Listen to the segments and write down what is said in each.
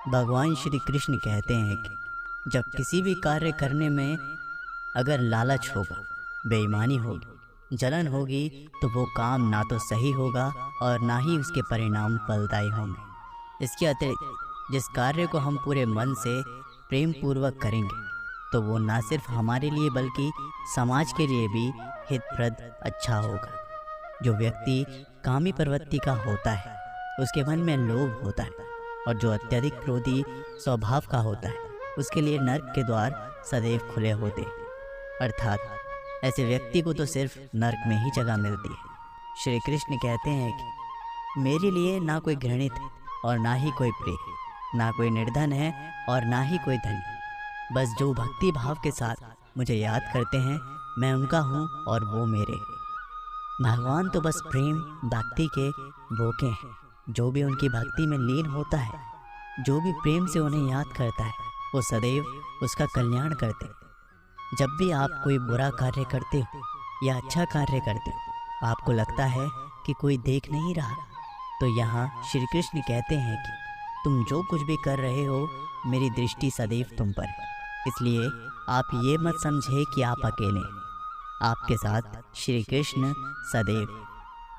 भगवान श्री कृष्ण कहते हैं कि जब किसी भी कार्य करने में अगर लालच होगा, बेईमानी होगी, जलन होगी, तो वो काम ना तो सही होगा और ना ही उसके परिणाम फलदायी होंगे। इसके अतिरिक्त जिस कार्य को हम पूरे मन से प्रेम पूर्वक करेंगे तो वो ना सिर्फ हमारे लिए बल्कि समाज के लिए भी हितप्रद अच्छा होगा। जो व्यक्ति कामी प्रवृत्ति का होता है उसके मन में लोभ होता है, और जो अत्यधिक क्रोधी स्वभाव का होता है उसके लिए नर्क के द्वार सदैव खुले होते हैं। अर्थात ऐसे व्यक्ति को तो सिर्फ नर्क में ही जगह मिलती है। श्री कृष्ण कहते हैं कि मेरे लिए ना कोई घृणित है और ना ही कोई प्रिय, ना कोई निर्धन है और ना ही कोई धनी। बस जो भक्ति भाव के साथ मुझे याद करते हैं मैं उनका हूँ और वो मेरे। भगवान तो बस प्रेम भक्ति के भूखे हैं। जो भी उनकी भक्ति में लीन होता है, जो भी प्रेम से उन्हें याद करता है, वो सदैव उसका कल्याण करते हैं। जब भी आप कोई बुरा कार्य करते हो या अच्छा कार्य करते हो, आपको लगता है कि कोई देख नहीं रहा, तो यहाँ श्री कृष्ण कहते हैं कि तुम जो कुछ भी कर रहे हो मेरी दृष्टि सदैव तुम पर है। इसलिए आप ये मत समझे कि आप अकेले हैं, आपके साथ श्री कृष्ण सदैव।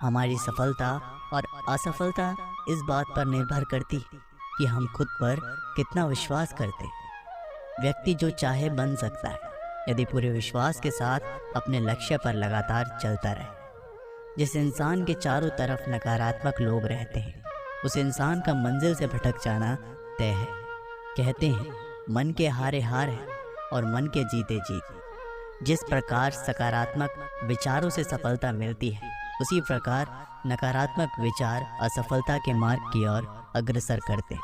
हमारी सफलता और असफलता इस बात पर निर्भर करती है कि हम खुद पर कितना विश्वास करते हैं। व्यक्ति जो चाहे बन सकता है यदि पूरे विश्वास के साथ अपने लक्ष्य पर लगातार चलता रहे। जिस इंसान के चारों तरफ नकारात्मक लोग रहते हैं उस इंसान का मंजिल से भटक जाना तय है। कहते हैं मन के हारे हार है और मन के जीते जीत। जिस प्रकार सकारात्मक विचारों से सफलता मिलती है उसी प्रकार नकारात्मक विचार असफलता के मार्ग की ओर अग्रसर करते हैं,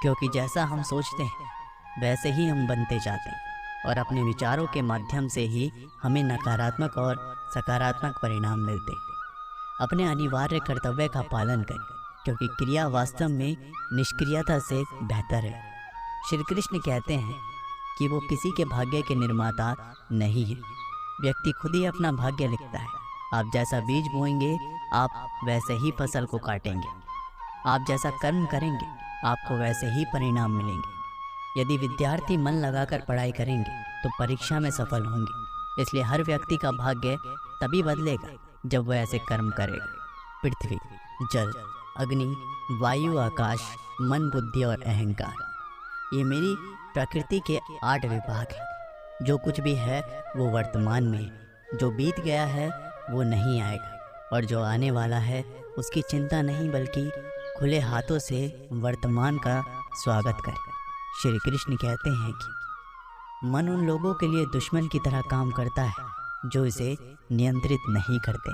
क्योंकि जैसा हम सोचते हैं वैसे ही हम बनते जाते हैं और अपने विचारों के माध्यम से ही हमें नकारात्मक और सकारात्मक परिणाम मिलते हैं। अपने अनिवार्य कर्तव्य का पालन करें, क्योंकि क्रिया वास्तव में निष्क्रियता से बेहतर है। श्री कृष्ण कहते हैं कि वो किसी के भाग्य के निर्माता नहीं है, व्यक्ति खुद ही अपना भाग्य लिखता है। आप जैसा बीज बोएंगे आप वैसे ही फसल को काटेंगे। आप जैसा कर्म करेंगे आपको वैसे ही परिणाम मिलेंगे। यदि विद्यार्थी मन लगाकर पढ़ाई करेंगे तो परीक्षा में सफल होंगे। इसलिए हर व्यक्ति का भाग्य तभी बदलेगा जब वह ऐसे कर्म करेगा। पृथ्वी, जल, अग्नि, वायु, आकाश, मन, बुद्धि और अहंकार, ये मेरी प्रकृति के 8 विभाग हैं। जो कुछ भी है वो वर्तमान में है। जो बीत गया है वो नहीं आएगा, और जो आने वाला है उसकी चिंता नहीं बल्कि खुले हाथों से वर्तमान का स्वागत करें। श्री कृष्ण कहते हैं कि मन उन लोगों के लिए दुश्मन की तरह काम करता है जो इसे नियंत्रित नहीं करते,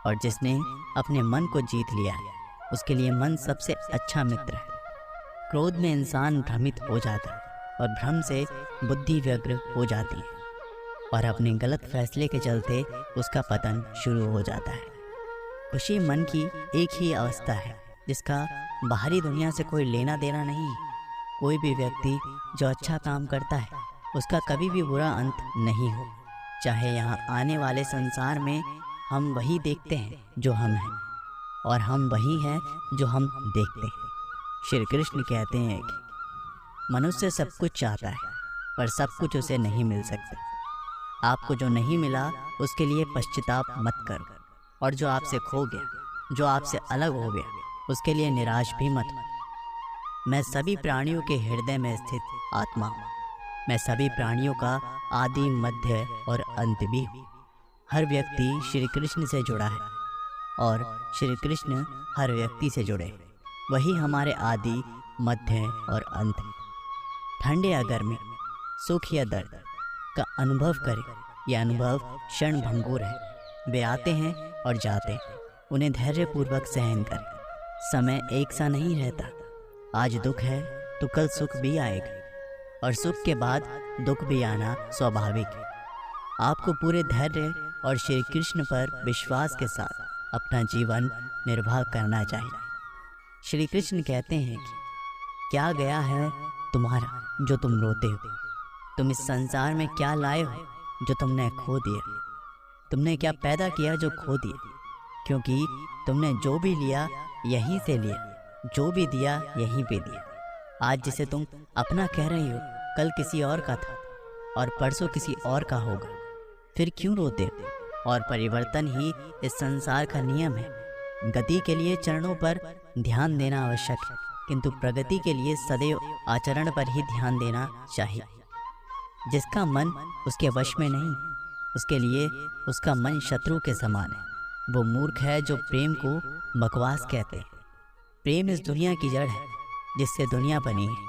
और जिसने अपने मन को जीत लिया है उसके लिए मन सबसे अच्छा मित्र है। क्रोध में इंसान भ्रमित हो जाता है और भ्रम से बुद्धि व्यग्र हो जाती है, और अपने गलत फैसले के चलते उसका पतन शुरू हो जाता है। खुशी मन की एक ही अवस्था है जिसका बाहरी दुनिया से कोई लेना देना नहीं है। कोई भी व्यक्ति जो अच्छा काम करता है उसका कभी भी बुरा अंत नहीं हो। चाहे यहाँ आने वाले संसार में हम वही देखते हैं जो हम हैं, और हम वही हैं जो हम देखते हैं। श्री कृष्ण कहते हैं कि मनुष्य सब कुछ चाहता है पर सब कुछ उसे नहीं मिल सकता। आपको जो नहीं मिला उसके लिए पश्चाताप मत करो, और जो आपसे खो गया, जो आपसे अलग हो गया, उसके लिए निराश भी मत हो। मैं सभी प्राणियों के हृदय में स्थित आत्मा हूँ। मैं सभी प्राणियों का आदि, मध्य और अंत भी हूँ। हर व्यक्ति श्री कृष्ण से जुड़ा है और श्री कृष्ण हर व्यक्ति से जुड़े। वही हमारे आदि, मध्य और अंत है। ठंड या गर्मी, सुख या दर्द का अनुभव करें। यह अनुभव क्षण भंगुर है। वे आते हैं और जाते हैं, उन्हें धैर्यपूर्वक सहन करें। समय एक सा नहीं रहता। आज दुख है तो कल सुख भी आएगा, और सुख के बाद दुख भी आना स्वाभाविक है। आपको पूरे धैर्य और श्री कृष्ण पर विश्वास के साथ अपना जीवन निर्वाह करना चाहिए। श्री कृष्ण कहते हैं कि क्या गया है तुम्हारा जो तुम रोते हो? तुम इस संसार में क्या लाए हो जो तुमने खो दिया? तुमने क्या पैदा किया जो खो दिया? क्योंकि तुमने जो भी लिया यहीं से लिया, जो भी दिया यहीं पे दिया। आज जिसे तुम अपना कह रही हो कल किसी और का था और परसों किसी और का होगा। फिर क्यों रोते हो? और परिवर्तन ही इस संसार का नियम है। गति के लिए चरणों पर ध्यान देना आवश्यक है, किंतु प्रगति के लिए सदैव आचरण पर ही ध्यान देना चाहिए। जिसका मन उसके वश में नहीं, उसके लिए उसका मन शत्रु के समान है। वो मूर्ख है जो प्रेम को बकवास कहते हैं। प्रेम इस दुनिया की जड़ है जिससे दुनिया बनी है।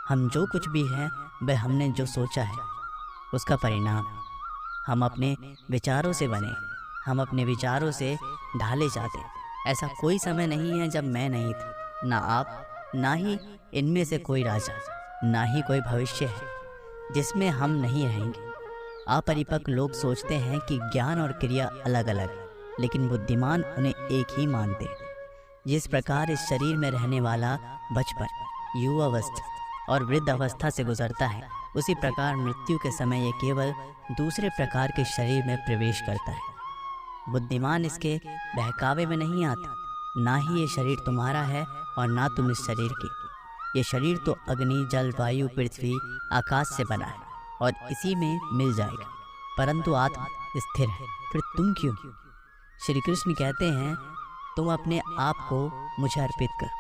हम जो कुछ भी हैं वह हमने जो सोचा है उसका परिणाम है। हम अपने विचारों से बने, हम अपने विचारों से ढाले जाते। ऐसा कोई समय नहीं है जब मैं नहीं था, ना आप, ना ही इनमें से कोई राजा, ना ही कोई भविष्य है जिसमें हम नहीं रहेंगे। अपरिपक्व लोग सोचते हैं कि ज्ञान और क्रिया अलग अलग है, लेकिन बुद्धिमान उन्हें एक ही मानते हैं। जिस प्रकार इस शरीर में रहने वाला बचपन, युवावस्था और वृद्ध अवस्था से गुजरता है, उसी प्रकार मृत्यु के समय ये केवल दूसरे प्रकार के शरीर में प्रवेश करता है। बुद्धिमान इसके बहकावे में नहीं आता। ना ही ये शरीर तुम्हारा है और ना तुम इस शरीर की। ये शरीर तो अग्नि, जल, वायु, पृथ्वी, आकाश से बना है और इसी में मिल जाएगा, परंतु आत्मा स्थिर है। फिर तुम क्यों? श्री कृष्ण कहते हैं, तुम अपने आप को मुझे अर्पित कर।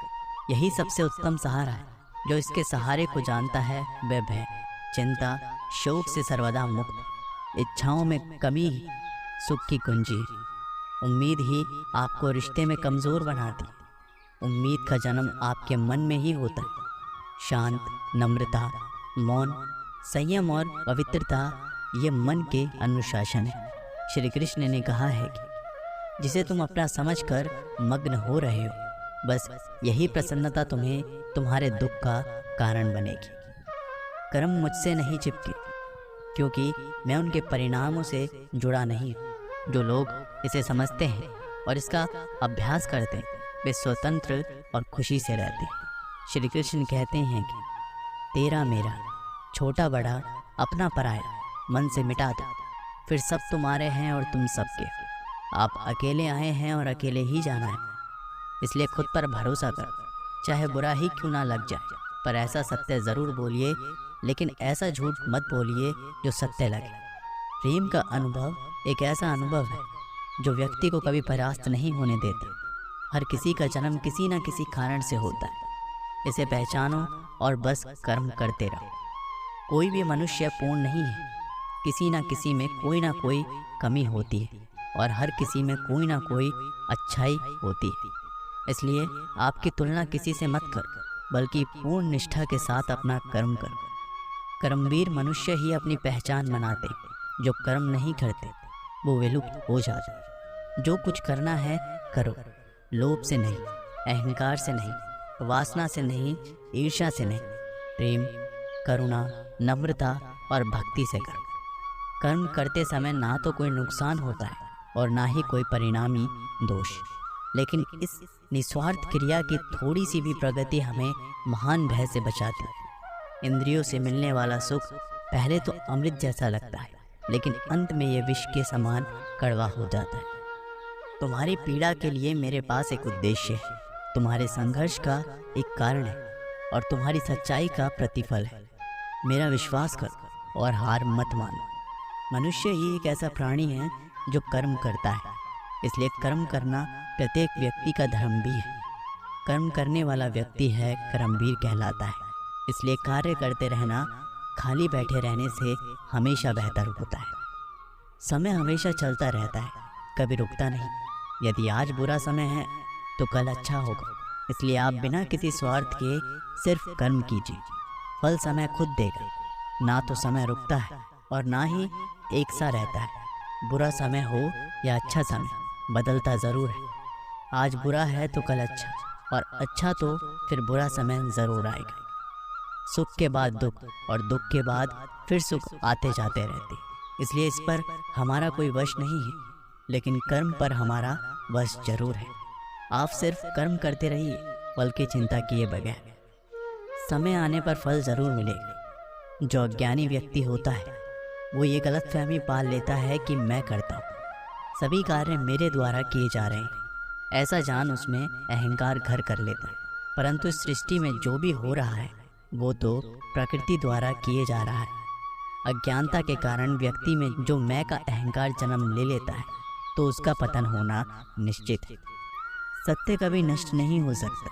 यही सबसे उत्तम सहारा है। जो इसके सहारे को जानता है वह भय, चिंता, शोक से सर्वदा मुक्त। इच्छाओं में कमी ही सुख की कुंजी। उम्मीद ही आपको रिश्ते में कमज़ोर बनाती। उम्मीद का जन्म आपके मन में ही होता है। शांत, नम्रता, मौन, संयम और पवित्रता ये मन के अनुशासन है। श्री कृष्ण ने कहा है कि जिसे तुम अपना समझकर मग्न हो रहे हो, बस यही प्रसन्नता तुम्हें तुम्हारे दुख का कारण बनेगी। कर्म मुझसे नहीं चिपके, क्योंकि मैं उनके परिणामों से जुड़ा नहीं हूँ। जो लोग इसे समझते हैं और इसका अभ्यास करते हैं वे स्वतंत्र और खुशी से रहते हैं। श्री कृष्ण कहते हैं कि तेरा मेरा, छोटा बड़ा, अपना पराया मन से मिटा दो, फिर सब तुम्हारे हैं और तुम सबके। आप अकेले आए हैं और अकेले ही जाना है, इसलिए खुद पर भरोसा कर। चाहे बुरा ही क्यों ना लग जाए, पर ऐसा सत्य ज़रूर बोलिए, लेकिन ऐसा झूठ मत बोलिए जो सत्य लगे। प्रेम का अनुभव एक ऐसा अनुभव है जो व्यक्ति को कभी परास्त नहीं होने देता। हर किसी का जन्म किसी न किसी कारण से होता है। इसे पहचानो और बस कर्म करते रहो। कोई भी मनुष्य पूर्ण नहीं है। किसी न किसी में कोई ना कोई कमी होती है और हर किसी में कोई ना कोई अच्छाई होती है। इसलिए आपकी तुलना किसी से मत कर, बल्कि पूर्ण निष्ठा के साथ अपना कर्म करो। कर्मवीर मनुष्य ही अपनी पहचान बनाते। जो कर्म नहीं करते वो विलुप्त हो जाते। जो कुछ करना है करो, लोभ से नहीं, अहंकार से नहीं, वासना से नहीं, ईर्ष्या से नहीं। प्रेम, करुणा, नम्रता और भक्ति से करो। कर्म करते समय ना तो कोई नुकसान होता है और ना ही कोई परिणामी दोष, लेकिन इस निस्वार्थ क्रिया की थोड़ी सी भी प्रगति हमें महान भय से बचाती है। इंद्रियों से मिलने वाला सुख पहले तो अमृत जैसा लगता है, लेकिन अंत में ये विष के समान कड़वा हो जाता है। तुम्हारी पीड़ा के लिए मेरे पास एक उद्देश्य है, तुम्हारे संघर्ष का एक कारण है और तुम्हारी सच्चाई का प्रतिफल है। मेरा विश्वास करो और हार मत मानो। मनुष्य ही एक ऐसा प्राणी है जो कर्म करता है, इसलिए कर्म करना प्रत्येक व्यक्ति का धर्म भी है। कर्म करने वाला व्यक्ति है कर्मवीर कहलाता है। इसलिए कार्य करते रहना खाली बैठे रहने से हमेशा बेहतर होता है। समय हमेशा चलता रहता है, कभी रुकता नहीं। यदि आज बुरा समय है तो कल अच्छा होगा। इसलिए आप बिना किसी स्वार्थ के सिर्फ कर्म कीजिए। फल समय खुद देगा। ना तो समय रुकता है और ना ही एक सा रहता है। बुरा समय हो या अच्छा समय, बदलता ज़रूर है। आज बुरा है तो कल अच्छा, और अच्छा तो फिर बुरा समय ज़रूर आएगा। सुख के बाद दुख और दुख के बाद फिर सुख आते जाते रहते। इसलिए इस पर हमारा कोई वश नहीं है, लेकिन कर्म पर हमारा वश जरूर है। आप सिर्फ कर्म करते रहिए, फल की चिंता किए बगैर। समय आने पर फल ज़रूर मिलेगा। जो अज्ञानी व्यक्ति होता है वो ये गलतफहमी पाल लेता है कि मैं करता हूँ, सभी कार्य मेरे द्वारा किए जा रहे हैं। ऐसा जान उसमें अहंकार घर कर लेता है। परंतु इस सृष्टि में जो भी हो रहा है वो तो प्रकृति द्वारा किए जा रहा है। अज्ञानता के कारण व्यक्ति में जो मैं का अहंकार जन्म ले लेता है तो उसका पतन होना निश्चित है। सत्य कभी नष्ट नहीं हो सकता।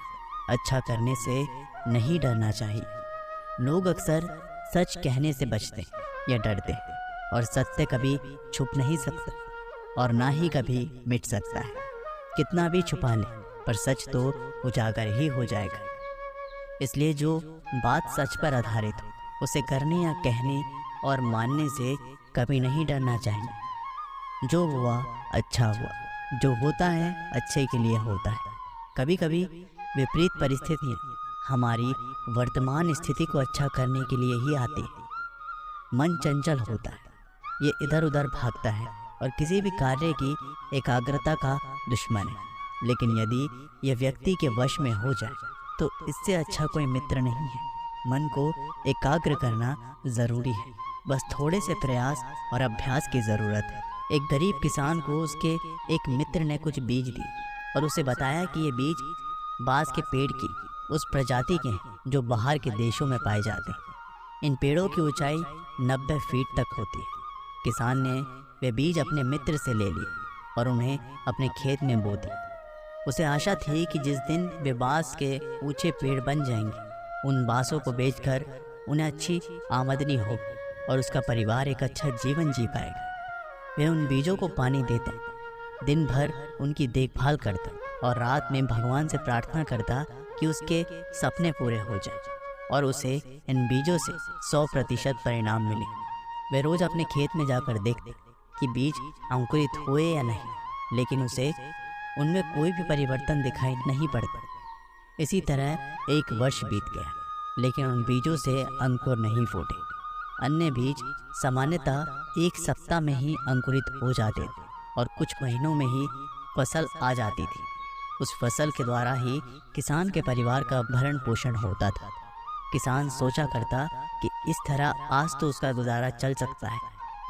अच्छा करने से नहीं डरना चाहिए। लोग अक्सर सच कहने से बचते हैं या डरते हैं, और सत्य कभी छुप नहीं सकता और ना ही कभी मिट सकता है। कितना भी छुपा ले पर सच तो उजागर ही हो जाएगा। इसलिए जो बात सच पर आधारित हो उसे करने या कहने और मानने से कभी नहीं डरना चाहिए। जो हुआ अच्छा हुआ, जो होता है अच्छे के लिए होता है। कभी कभी विपरीत परिस्थितियाँ हमारी वर्तमान स्थिति को अच्छा करने के लिए ही आती है। मन चंचल होता है, ये इधर उधर भागता है और किसी भी कार्य की एकाग्रता का दुश्मन है। लेकिन यदि यह व्यक्ति के वश में हो जाए तो इससे अच्छा कोई मित्र नहीं है। मन को एकाग्र करना ज़रूरी है, बस थोड़े से प्रयास और अभ्यास की ज़रूरत है। एक गरीब किसान को उसके एक मित्र ने कुछ बीज दी और उसे बताया कि ये बीज बांस के पेड़ की उस प्रजाति के हैं जो बाहर के देशों में पाए जाते हैं। इन पेड़ों की ऊंचाई 90 फीट तक होती है। किसान ने वे बीज अपने मित्र से ले लिए और उन्हें अपने खेत में बो दिए। उसे आशा थी कि जिस दिन वे बांस के ऊंचे पेड़ बन जाएंगे, उन बांसों को बेचकर उन्हें अच्छी आमदनी होगी और उसका परिवार एक अच्छा जीवन जी पाएगा। वे उन बीजों को पानी देता, दिन भर उनकी देखभाल करता और रात में भगवान से प्रार्थना करता कि उसके सपने पूरे हो जाए और उसे इन बीजों से 100% परिणाम मिले। वे रोज़ अपने खेत में जाकर देखते कि बीज अंकुरित हुए या नहीं, लेकिन उसे उनमें कोई भी परिवर्तन दिखाई नहीं पड़ता। इसी तरह एक वर्ष बीत गया, लेकिन उन बीजों से अंकुर नहीं फूटे। अन्य बीज सामान्यतः एक सप्ताह में ही अंकुरित हो जाते थे और कुछ महीनों में ही फसल आ जाती थी। उस फसल के द्वारा ही किसान के परिवार का भरण पोषण होता था। किसान सोचा करता कि इस तरह आज तो उसका गुजारा चल सकता है,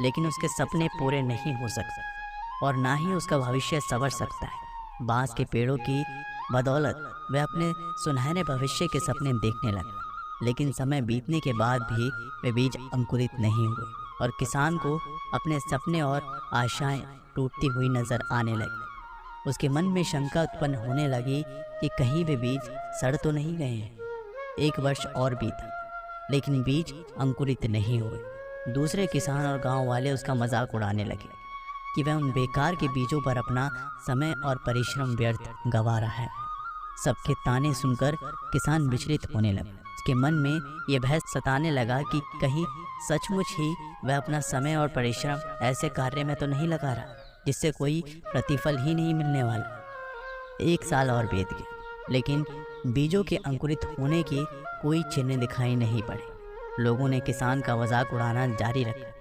लेकिन उसके सपने पूरे नहीं हो सकते और ना ही उसका भविष्य संवर सकता है। बांस के पेड़ों की बदौलत वह अपने सुनहरे भविष्य के सपने देखने लगा, लेकिन समय बीतने के बाद भी वे बीज अंकुरित नहीं हुए और किसान को अपने सपने और आशाएं टूटती हुई नजर आने लगी। उसके मन में शंका उत्पन्न होने लगी कि कहीं वे बीज सड़ तो नहीं गए हैं। एक वर्ष और बीता, लेकिन बीज अंकुरित नहीं हुए। दूसरे किसान और गांव वाले उसका मजाक उड़ाने लगे कि वह उन बेकार के बीजों पर अपना समय और परिश्रम व्यर्थ गंवा रहा है। सबके ताने सुनकर किसान विचलित होने लगा। उसके मन में यह बहस सताने लगा कि कहीं सचमुच ही वह अपना समय और परिश्रम ऐसे कार्य में तो नहीं लगा रहा जिससे कोई प्रतिफल ही नहीं मिलने वाला। 1 साल और बीत गया, लेकिन बीजों के अंकुरित होने की कोई चिन्ह दिखाई नहीं पड़े। लोगों ने किसान का मजाक उड़ाना जारी रखा,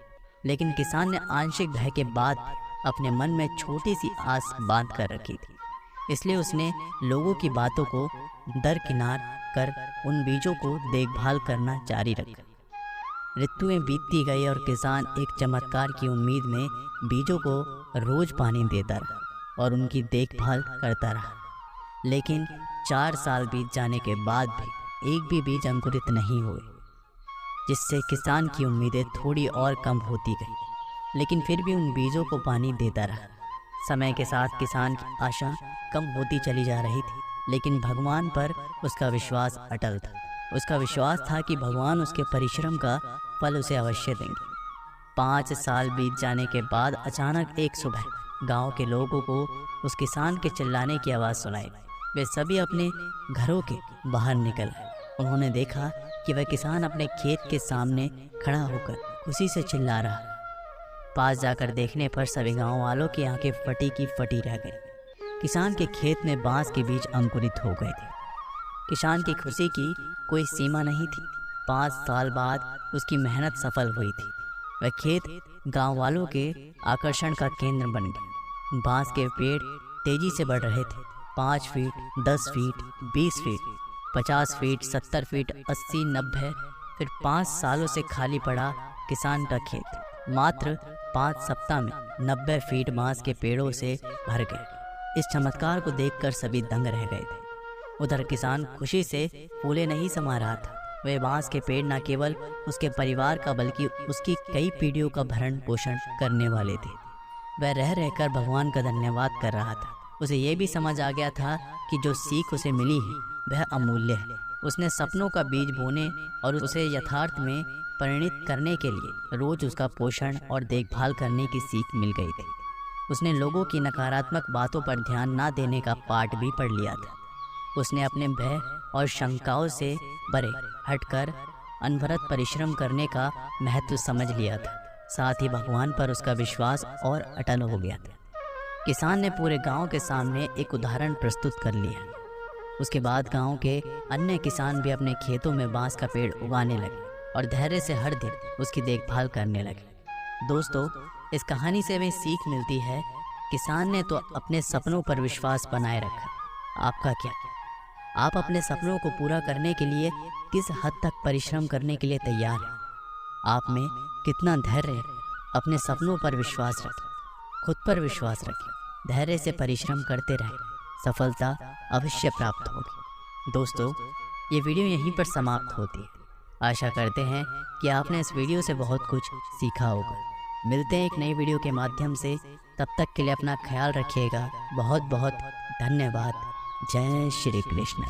लेकिन किसान ने आंशिक भय के बाद अपने मन में छोटी सी आस बांध कर रखी थी। इसलिए उसने लोगों की बातों को दरकिनार कर उन बीजों को देखभाल करना जारी रखा। ऋतुएं बीतती गई और किसान एक चमत्कार की उम्मीद में बीजों को रोज पानी देता रहा और उनकी देखभाल करता रहा। लेकिन 4 साल बीत जाने के बाद भी एक भी बीज अंकुरित नहीं हुए, जिससे किसान की उम्मीदें थोड़ी और कम होती गई। लेकिन फिर भी उन बीजों को पानी देता रहा। समय के साथ किसान की आशा कम होती चली जा रही थी, लेकिन भगवान पर उसका विश्वास अटल था। उसका विश्वास था कि भगवान उसके परिश्रम का फल उसे अवश्य देंगे। 5 साल बीत जाने के बाद अचानक एक सुबह गांव के लोगों को उस किसान के चिल्लाने की आवाज़ सुनाई। वे सभी अपने घरों के बाहर निकल आए। उन्होंने देखा कि वह किसान अपने खेत के सामने खड़ा होकर खुशी से चिल्ला रहा। पास जाकर देखने पर सभी गांव वालों की आंखें फटी की फटी रह गई। किसान के खेत में बांस के बीज अंकुरित हो गए थे। किसान की खुशी की कोई सीमा नहीं थी। 5 साल बाद उसकी मेहनत सफल हुई थी। वह खेत गांव वालों के आकर्षण का केंद्र बन गया। बांस के पेड़ तेजी से बढ़ रहे थे। 5 feet, 10 feet, 20 feet, 50 feet, 70 feet, 80, 90। फिर 5 सालों से खाली पड़ा किसान का खेत मात्र 5 सप्ताह में 90 फीट बांस के पेड़ों से भर गए। इस चमत्कार को देखकर सभी दंग रह गए थे। उधर किसान खुशी से फूले नहीं समा रहा था। वे बांस के पेड़ न केवल उसके परिवार का बल्कि उसकी कई पीढ़ियों का भरण पोषण करने वाले थे। वह रह रहकर भगवान का धन्यवाद कर रहा था। उसे ये भी समझ आ गया था कि जो सीख उसे मिली है वह अमूल्य है। उसने सपनों का बीज बोने और उसे यथार्थ में परिणित करने के लिए रोज उसका पोषण और देखभाल करने की सीख मिल गई थी। उसने लोगों की नकारात्मक बातों पर ध्यान न देने का पाठ भी पढ़ लिया था। उसने अपने भय और शंकाओं से परे हटकर अनवरत परिश्रम करने का महत्व समझ लिया था। साथ ही भगवान पर उसका विश्वास और अटल हो गया था। किसान ने पूरे गांव के सामने एक उदाहरण प्रस्तुत कर लिया। उसके बाद गांव के अन्य किसान भी अपने खेतों में बांस का पेड़ उगाने लगे और धैर्य से हर दिन उसकी देखभाल करने लगे। दोस्तों, इस कहानी से हमें सीख मिलती है, किसान ने तो अपने सपनों पर विश्वास बनाए रखा, आपका क्या? आप अपने सपनों को पूरा करने के लिए किस हद तक परिश्रम करने के लिए तैयार हैं? आप में कितना धैर्य है? अपने सपनों पर विश्वास रखें, खुद पर विश्वास रखें, धैर्य से परिश्रम करते रहें, सफलता अवश्य प्राप्त होगी। दोस्तों, ये वीडियो यहीं पर समाप्त होती है। आशा करते हैं कि आपने इस वीडियो से बहुत कुछ सीखा होगा। मिलते हैं एक नई वीडियो के माध्यम से। तब तक के लिए अपना ख्याल रखिएगा। बहुत बहुत धन्यवाद। जय श्री कृष्ण।